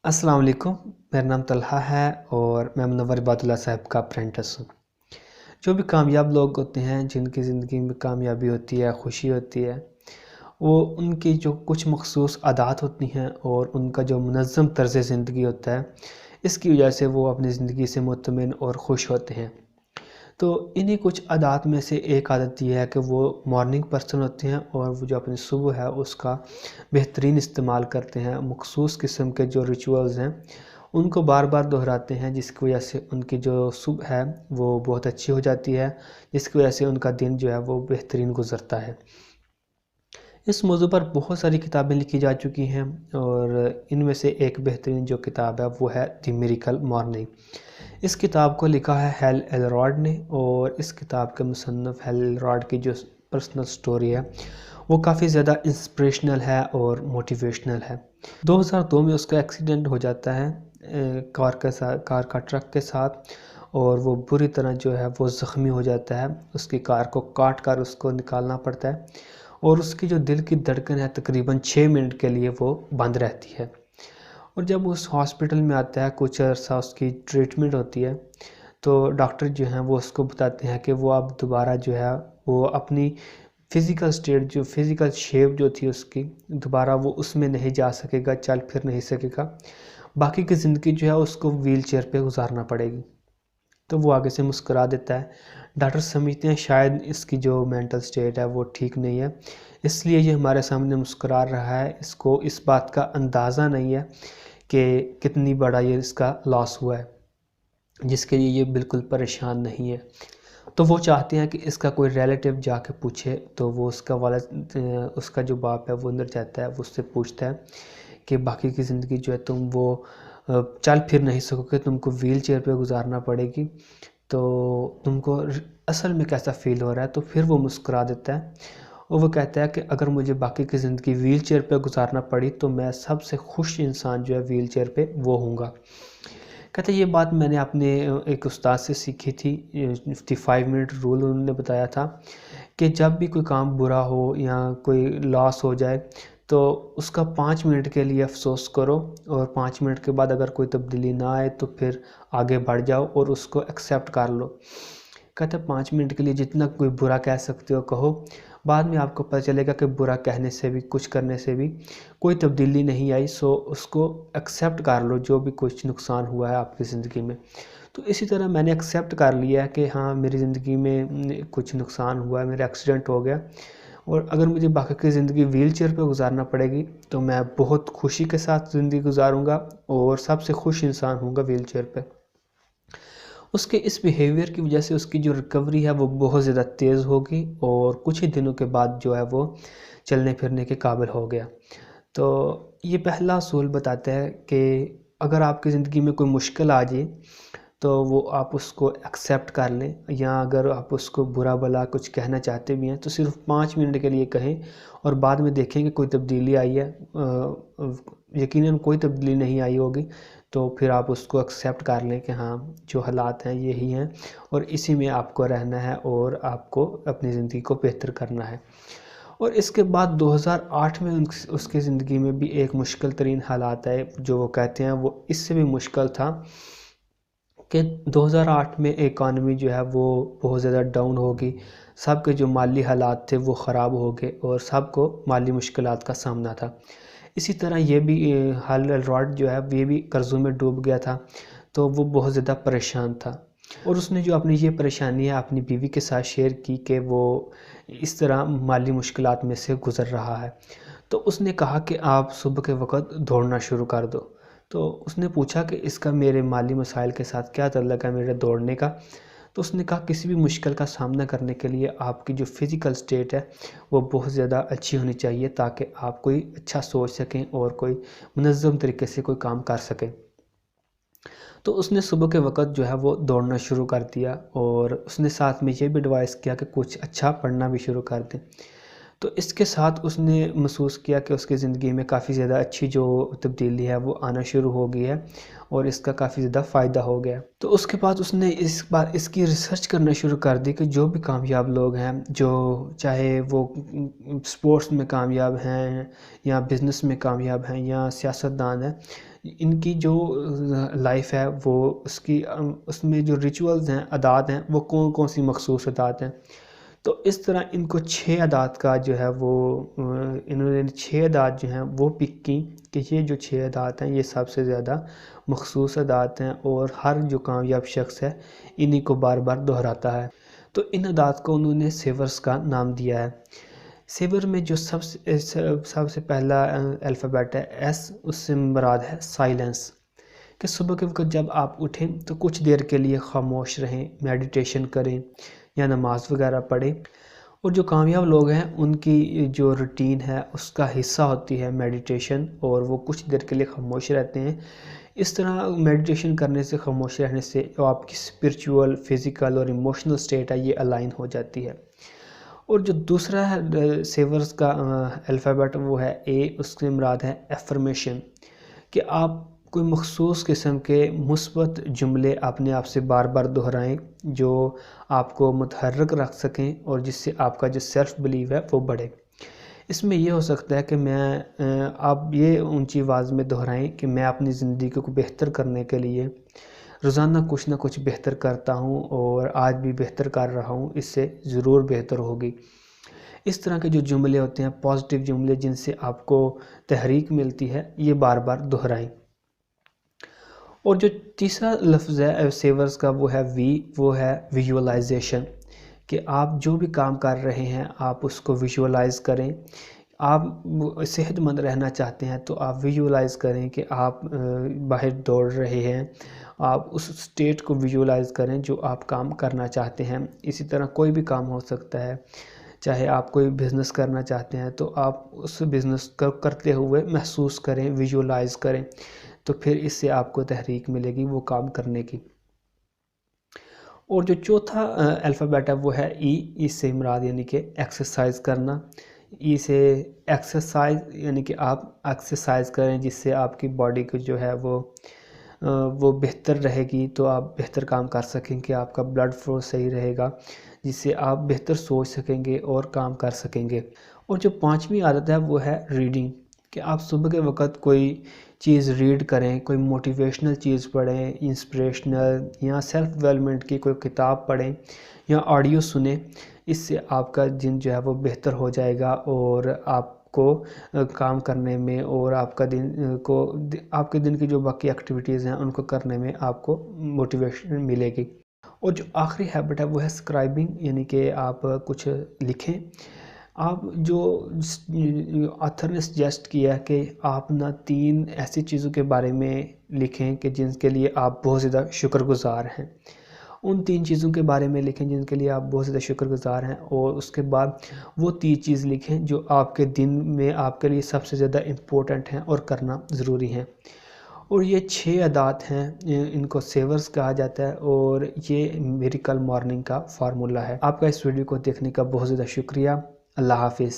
अस्सलाम वालेकुम। मेरा नाम तलहा है और मैं मुनव्वर इबादुल्लाह साहब का अप्रेंटिस हूँ। जो भी कामयाब लोग होते हैं, जिनकी ज़िंदगी में कामयाबी होती है, खुशी होती है, वो उनकी जो कुछ मख़सूस आदत होती हैं और उनका जो मुनज़्ज़म तर्ज़ ज़िंदगी होता है, इसकी वजह से वो अपनी ज़िंदगी से मुतमिन और खुश होते हैं। तो इन्हीं कुछ आदत में से एक आदत ये है कि वो मॉर्निंग पर्सन होते हैं और वो जो अपनी सुबह है उसका बेहतरीन इस्तेमाल करते हैं। मख़सूस किस्म के जो रिचुअल्स हैं उनको बार बार दोहराते हैं, जिसकी वजह से उनकी जो सुबह है वो बहुत अच्छी हो जाती है, जिसकी वजह से उनका दिन जो है वो बेहतरीन गुज़रता है। इस मौजू पर बहुत सारी किताबें लिखी जा चुकी हैं और इनमें से एक बेहतरीन जो किताब है वो है द मिरेकल मॉर्निंग। इस किताब को लिखा है हेल एलरॉड ने और इस किताब के मुसन्निफ़ हेल एलरॉड की जो पर्सनल स्टोरी है वो काफ़ी ज़्यादा इंस्पिरेशनल है और मोटिवेशनल है। 2002 में उसका एक्सीडेंट हो जाता है कार का ट्रक के साथ, और वो बुरी तरह जो है वो ज़ख्मी हो जाता है। उसकी कार को काट कर उसको निकालना पड़ता है और उसकी जो दिल की धड़कन है तकरीबन 6 मिनट के लिए वो बंद रहती है। और जब उस हॉस्पिटल में आता है, कुछ अर्सा उसकी ट्रीटमेंट होती है, तो डॉक्टर जो हैं वो उसको बताते हैं कि वो अब दोबारा जो है वो अपनी फ़िज़िकल स्टेट, जो फ़िज़िकल शेप जो थी उसकी, दोबारा वो उसमें नहीं जा सकेगा, चल फिर नहीं सकेगा। बाकी की ज़िंदगी जो है उसको व्हील चेयर पर गुजारना पड़ेगी। तो वो आगे से मुस्कुरा देता है। डॉक्टर समझते हैं शायद इसकी जो मेंटल स्टेट है वो ठीक नहीं है, इसलिए ये हमारे सामने मुस्कुरा रहा है। इसको इस बात का अंदाज़ा नहीं है कि कितनी बड़ा ये इसका लॉस हुआ है, जिसके लिए ये बिल्कुल परेशान नहीं है। तो वो चाहते हैं कि इसका कोई रिलेटिव जाके पूछे, तो वो उसका जो बाप है वो अंदर जाता है, वो उससे पूछता है कि बाकी की ज़िंदगी जो है तुम वो चल फिर नहीं सकोगे, तुमको व्हील चेयर पर गुजारना पड़ेगी, तो तुमको असल में कैसा फ़ील हो रहा है। तो फिर वो मुस्कुरा देता है और वो कहता है कि अगर मुझे बाकी की ज़िंदगी व्हील चेयर पर गुजारना पड़ी तो मैं सबसे खुश इंसान जो है व्हील चेयर पे वो हूँगा। कहते ये बात मैंने अपने एक उस्ताद से सीखी थी। 55 मिनट रूल उन्होंने बताया था कि जब भी कोई काम बुरा हो या कोई लॉस हो जाए तो उसका 5 मिनट के लिए अफ़सोस करो और 5 मिनट के बाद अगर कोई तब्दीली ना आए तो फिर आगे बढ़ जाओ और उसको एक्सेप्ट कर लो। कहते 5 मिनट के लिए जितना कोई बुरा कह सकते हो कहो, बाद में आपको पता चलेगा कि बुरा कहने से भी, कुछ करने से भी कोई तब्दीली नहीं आई। सो उसको एक्सेप्ट कर लो जो भी कुछ नुकसान हुआ है आपकी ज़िंदगी में। तो इसी तरह मैंने एक्सेप्ट कर लिया है कि हाँ, मेरी ज़िंदगी में कुछ नुकसान हुआ है, मेरा एक्सीडेंट हो गया, और अगर मुझे बाकी की ज़िंदगी व्हील चेयर पर गुजारना पड़ेगी तो मैं बहुत खुशी के साथ ज़िंदगी गुजारूँगा और सबसे खुश इंसान हूँगा व्हील चेयर पर। उसके इस बिहेवियर की वजह से उसकी जो रिकवरी है वो बहुत ज़्यादा तेज़ होगी और कुछ ही दिनों के बाद जो है वो चलने फिरने के काबिल हो गया। तो ये पहला असूल बताता है कि अगर आपकी ज़िंदगी में कोई मुश्किल आ जाए तो वो आप उसको एक्सेप्ट कर लें, या अगर आप उसको बुरा भला कुछ कहना चाहते भी हैं तो सिर्फ 5 मिनट के लिए कहें और बाद में देखें कि कोई तब्दीली आई है। यकीनन कोई तब्दीली नहीं आई होगी, तो फिर आप उसको एक्सेप्ट कर लें कि हाँ, जो हालात हैं यही हैं और इसी में आपको रहना है और आपको अपनी ज़िंदगी को बेहतर करना है। और इसके बाद 2008 में उसकी ज़िंदगी में भी एक मुश्किल तरीन हालात आए, जो वो कहते हैं वो इससे भी मुश्किल था कि 2008 में इकॉनमी जो है वो बहुत ज़्यादा डाउन होगी। सबके जो माली हालात थे वो ख़राब हो गए और सबको माली मुश्किलात का सामना था। इसी तरह ये भी हेल एलरॉड जो है ये भी कर्ज़ों में डूब गया था, तो वो बहुत ज़्यादा परेशान था और उसने जो अपनी ये परेशानी है अपनी बीवी के साथ शेयर की कि वो इस तरह माली मुश्किलात में से गुज़र रहा है। तो उसने कहा कि आप सुबह के वक़्त दौड़ना शुरू कर दो। तो उसने पूछा कि इसका मेरे माली मसाइल के साथ क्या ताल्लुक़ है मेरे दौड़ने का? तो उसने कहा किसी भी मुश्किल का सामना करने के लिए आपकी जो फ़िज़िकल स्टेट है वो बहुत ज़्यादा अच्छी होनी चाहिए, ताकि आप कोई अच्छा सोच सकें और कोई मुनज़्ज़म तरीके से कोई काम कर सकें। तो उसने सुबह के वक़्त जो है वो दौड़ना शुरू कर दिया और उसने साथ में ये भी एडवाइस किया कि कुछ अच्छा पढ़ना भी शुरू कर दें। تو اس کے ساتھ اس نے محسوس کیا کہ اس کی زندگی میں کافی زیادہ اچھی جو تبدیلی ہے وہ آنا شروع ہو گئی ہے اور اس کا کافی زیادہ فائدہ ہو گیا. تو اس کے بعد اس نے اس کی ریسرچ کرنا شروع کر دی کہ جو بھی کامیاب لوگ ہیں، جو چاہے وہ سپورٹس میں کامیاب ہیں یا بزنس میں کامیاب ہیں یا سیاستدان ہیں، ان کی جو لائف ہے وہ اس میں جو ریچولز ہیں، عادات ہیں، وہ کون کون سی مخصوص عادات ہیں. تو اس طرح ان کو 6 عادات کا جو ہے وہ انہوں نے 6 عادات جو ہیں وہ پک کی کہ یہ جو 6 عادات ہیں یہ سب سے زیادہ مخصوص عادات ہیں اور ہر جو کامیاب شخص ہے انہی کو بار بار دہراتا ہے. تو ان عادات کو انہوں نے سیورز کا نام دیا ہے. سیور میں جو سب سے پہلا الفابیٹ ہے ایس، اس سے مراد ہے سائلنس، کہ صبح کے وقت جب آپ اٹھیں تو کچھ دیر کے لیے خاموش رہیں، میڈیٹیشن کریں یا نماز وغیرہ پڑھیں. اور جو کامیاب لوگ ہیں ان کی جو روٹین ہے اس کا حصہ ہوتی ہے میڈیٹیشن، اور وہ کچھ دیر کے لیے خاموش رہتے ہیں. اس طرح میڈیٹیشن کرنے سے، خاموش رہنے سے جو آپ کی اسپرچول، فزیکل اور ایموشنل سٹیٹ ہے یہ الائن ہو جاتی ہے. اور جو دوسرا ہے سیورز کا الفابیٹ وہ ہے اے، اس سے مراد ہے ایفرمیشن، کہ آپ کوئی مخصوص قسم کے مثبت جملے اپنے آپ سے بار بار دہرائیں جو آپ کو متحرک رکھ سکیں اور جس سے آپ کا جو سیلف بلیو ہے وہ بڑھے. اس میں یہ ہو سکتا ہے کہ آپ یہ اونچی آواز میں دہرائیں کہ میں اپنی زندگی کو بہتر کرنے کے لیے روزانہ کچھ نہ کچھ بہتر کرتا ہوں اور آج بھی بہتر کر رہا ہوں، اس سے ضرور بہتر ہوگی. اس طرح کے جو جملے ہوتے ہیں، پازیٹیو جملے جن سے آپ کو تحریک ملتی ہے، یہ بار بار دہرائیں. اور جو تیسرا لفظ ہے سیورز کا وہ ہے وی، وہ ہے ویژولائزیشن، کہ آپ جو بھی کام کر رہے ہیں آپ اس کو ویژولائز کریں. آپ صحت مند رہنا چاہتے ہیں تو آپ ویژولائز کریں کہ آپ باہر دوڑ رہے ہیں، آپ اس سٹیٹ کو ویژولائز کریں جو آپ کام کرنا چاہتے ہیں. اسی طرح کوئی بھی کام ہو سکتا ہے، چاہے آپ کوئی بزنس کرنا چاہتے ہیں تو آپ اس بزنس کو کرتے ہوئے محسوس کریں، ویژولائز کریں، تو پھر اس سے آپ کو تحریک ملے گی وہ کام کرنے کی. اور جو چوتھا الفابیٹ ہے وہ ہے ای، اس سے مراد یعنی کہ ایکسرسائز کرنا. ای سے ایکسرسائز یعنی کہ آپ ایکسرسائز کریں جس سے آپ کی باڈی کو جو ہے وہ بہتر رہے گی، تو آپ بہتر کام کر سکیں کہ آپ کا بلڈ فلو صحیح رہے گا، جس سے آپ بہتر سوچ سکیں گے اور کام کر سکیں گے. اور جو 5ویں عادت ہے وہ ہے ریڈنگ، کہ آپ صبح کے وقت کوئی چیز ریڈ کریں، کوئی موٹیویشنل چیز پڑھیں، انسپریشنل یا سیلف ڈیولپمنٹ کی کوئی کتاب پڑھیں یا آڈیو سنیں. اس سے آپ کا دن جو ہے وہ بہتر ہو جائے گا اور آپ کو کام کرنے میں اور آپ کے دن کی جو باقی ایکٹیویٹیز ہیں ان کو کرنے میں آپ کو موٹیویشن ملے گی. اور جو آخری ہیبٹ ہے وہ ہے اسکرائبنگ، یعنی کہ آپ کچھ لکھیں. آپ جو آتھر نے سجیسٹ کیا کہ آپ 3 ایسی چیزوں کے بارے میں لکھیں کہ جن کے لیے آپ بہت زیادہ شکر گزار ہیں. ان 3 چیزوں کے بارے میں لکھیں جن کے لیے آپ بہت زیادہ شکر گزار ہیں، اور اس کے بعد وہ 3 چیز لکھیں جو آپ کے دن میں آپ کے لیے سب سے زیادہ امپورٹنٹ ہیں اور کرنا ضروری ہیں. اور یہ 6 عادات ہیں، ان کو سیورز کہا جاتا ہے اور یہ میریکل مارننگ کا فارمولہ ہے. آپ کا اس ویڈیو کو دیکھنے کا بہت زیادہ شکریہ. اللہ حافظ.